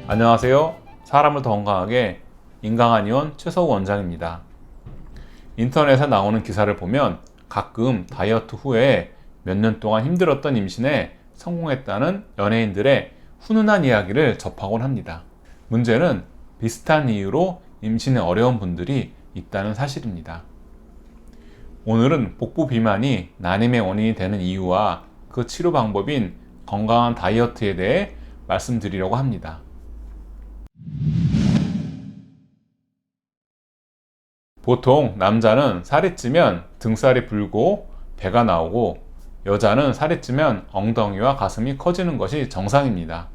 안녕하세요. 사람을 더 건강하게 인강한의원 최서우 원장입니다. 인터넷에 나오는 기사를 보면 가끔 다이어트 후에 몇 년 동안 힘들었던 임신에 성공했다는 연예인들의 훈훈한 이야기를 접하곤 합니다. 문제는 비슷한 이유로 임신에 어려운 분들이 있다는 사실입니다. 오늘은 복부 비만이 난임의 원인이 되는 이유와 그 치료 방법인 건강한 다이어트에 대해 말씀드리려고 합니다. 보통 남자는 살이 찌면 등살이 불고 배가 나오고 여자는 살이 찌면 엉덩이와 가슴이 커지는 것이 정상입니다.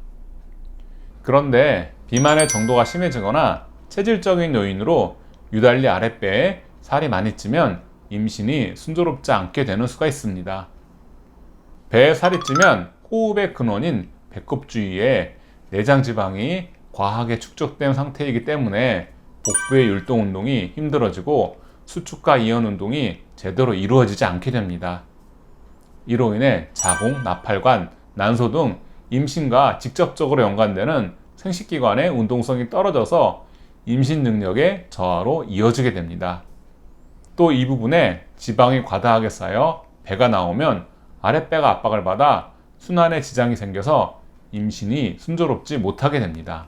그런데 비만의 정도가 심해지거나 체질적인 요인으로 유달리 아랫배에 살이 많이 찌면 임신이 순조롭지 않게 되는 수가 있습니다. 배에 살이 찌면 호흡의 근원인 배꼽 주위에 내장 지방이 과하게 축적된 상태이기 때문에 복부의 율동 운동이 힘들어지고 수축과 이완 운동이 제대로 이루어지지 않게 됩니다. 이로 인해 자궁, 나팔관, 난소 등 임신과 직접적으로 연관되는 생식기관의 운동성이 떨어져서 임신 능력의 저하로 이어지게 됩니다. 또 이 부분에 지방이 과다하게 쌓여 배가 나오면 아랫배가 압박을 받아 순환에 지장이 생겨서 임신이 순조롭지 못하게 됩니다.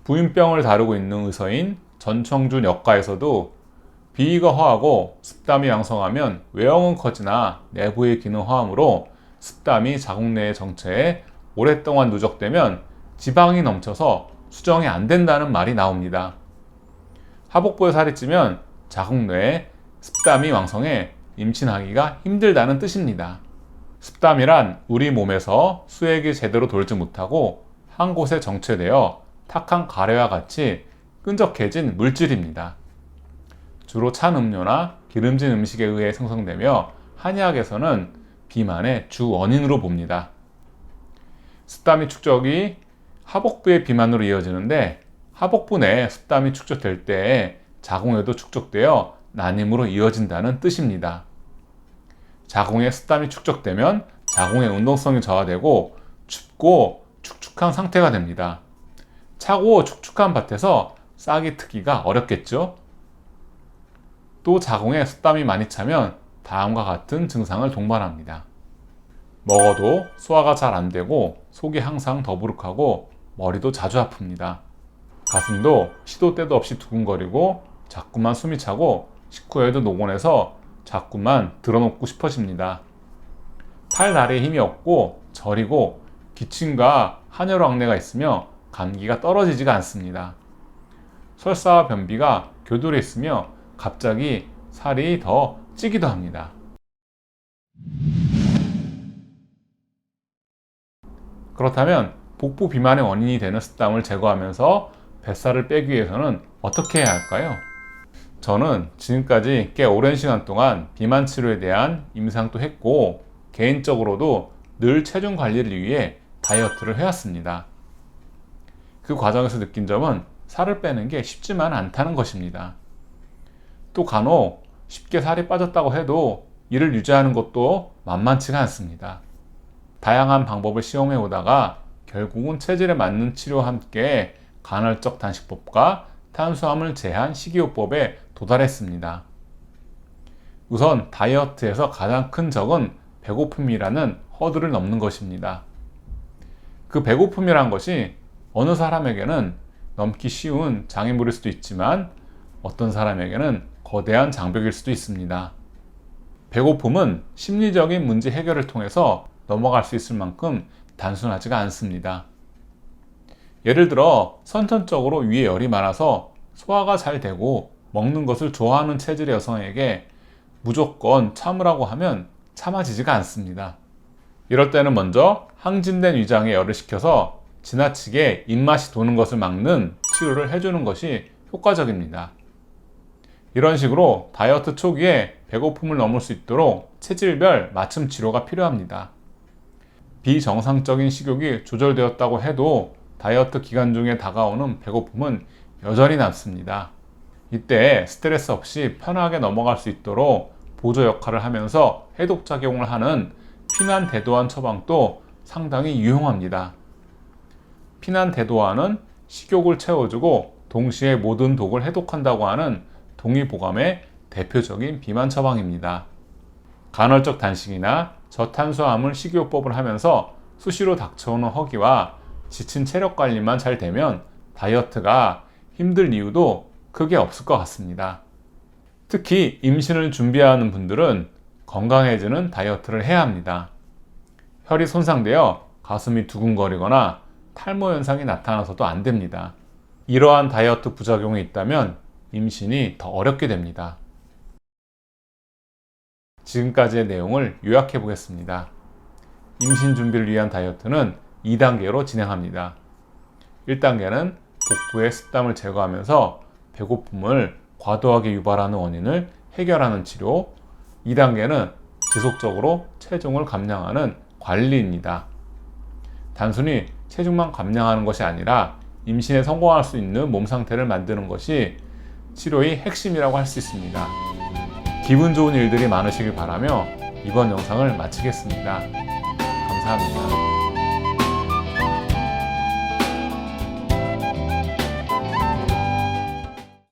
부인병을 다루고 있는 의사인 전청준 역가에서도 비위가 허하고 습담이 왕성하면 외형은 커지나 내부의 기능 허함으로 습담이 자궁 내의 정체에 오랫동안 누적되면 지방이 넘쳐서 수정이 안 된다는 말이 나옵니다. 하복부에 살이 찌면 자궁 내에 습담이 왕성해 임신하기가 힘들다는 뜻입니다. 습담이란 우리 몸에서 수액이 제대로 돌지 못하고 한 곳에 정체되어 탁한 가래와 같이 끈적해진 물질입니다. 주로 찬 음료나 기름진 음식에 의해 생성되며 한의학에서는 비만의 주 원인으로 봅니다. 습담이 축적이 하복부의 비만으로 이어지는데 하복부 내에 습담이 축적될 때 자궁에도 축적되어 난임으로 이어진다는 뜻입니다. 자궁에 습담이 축적되면 자궁의 운동성이 저하되고 춥고 축축한 상태가 됩니다. 차고 축축한 밭에서 싹이 트기가 어렵겠죠? 또 자궁에 습담이 많이 차면 다음과 같은 증상을 동반합니다. 먹어도 소화가 잘 안 되고 속이 항상 더부룩하고 머리도 자주 아픕니다. 가슴도 시도 때도 없이 두근거리고 자꾸만 숨이 차고 식후에도 노곤해서 자꾸만 드러눕고 싶어집니다. 팔, 다리에 힘이 없고 저리고 기침과 한여로 악내가 있으며 감기가 떨어지지가 않습니다. 설사와 변비가 교돌해 있으며 갑자기 살이 더 찌기도 합니다. 그렇다면 복부 비만의 원인이 되는 습담을 제거하면서 뱃살을 빼기 위해서는 어떻게 해야 할까요? 저는 지금까지 꽤 오랜 시간 동안 비만 치료에 대한 임상도 했고 개인적으로도 늘 체중 관리를 위해 다이어트를 해왔습니다. 그 과정에서 느낀 점은 살을 빼는 게 쉽지만 않다는 것입니다. 또 간혹 쉽게 살이 빠졌다고 해도 이를 유지하는 것도 만만치가 않습니다. 다양한 방법을 시험해 오다가 결국은 체질에 맞는 치료와 함께 간헐적 단식법과 탄수화물 제한 식이요법에 도달했습니다. 우선 다이어트에서 가장 큰 적은 배고픔이라는 허들을 넘는 것입니다. 그 배고픔이란 것이 어느 사람에게는 넘기 쉬운 장애물일 수도 있지만 어떤 사람에게는 거대한 장벽일 수도 있습니다. 배고픔은 심리적인 문제 해결을 통해서 넘어갈 수 있을 만큼 단순하지가 않습니다. 예를 들어 선천적으로 위에 열이 많아서 소화가 잘 되고 먹는 것을 좋아하는 체질의 여성에게 무조건 참으라고 하면 참아지지가 않습니다. 이럴 때는 먼저 항진된 위장에 열을 식혀서 지나치게 입맛이 도는 것을 막는 치료를 해주는 것이 효과적입니다. 이런 식으로 다이어트 초기에 배고픔을 넘을 수 있도록 체질별 맞춤 치료가 필요합니다. 비정상적인 식욕이 조절되었다고 해도 다이어트 기간 중에 다가오는 배고픔은 여전히 남습니다. 이때 스트레스 없이 편하게 넘어갈 수 있도록 보조 역할을 하면서 해독작용을 하는 피난 대도환 처방도 상당히 유용합니다. 피난 대도화는 식욕을 채워주고 동시에 모든 독을 해독한다고 하는 동의보감의 대표적인 비만 처방입니다. 간헐적 단식이나 저탄수화물 식이요법을 하면서 수시로 닥쳐오는 허기와 지친 체력 관리만 잘 되면 다이어트가 힘들 이유도 크게 없을 것 같습니다. 특히 임신을 준비하는 분들은 건강해지는 다이어트를 해야 합니다. 혈이 손상되어 가슴이 두근거리거나 탈모 현상이 나타나서도 안 됩니다. 이러한 다이어트 부작용이 있다면 임신이 더 어렵게 됩니다. 지금까지의 내용을 요약해 보겠습니다. 임신 준비를 위한 다이어트는 2단계로 진행합니다. 1단계는 복부의 습담을 제거하면서 배고픔을 과도하게 유발하는 원인을 해결하는 치료, 2단계는 지속적으로 체중을 감량하는 관리입니다. 단순히 체중만 감량하는 것이 아니라 임신에 성공할 수 있는 몸 상태를 만드는 것이 치료의 핵심이라고 할 수 있습니다. 기분 좋은 일들이 많으시길 바라며 이번 영상을 마치겠습니다. 감사합니다.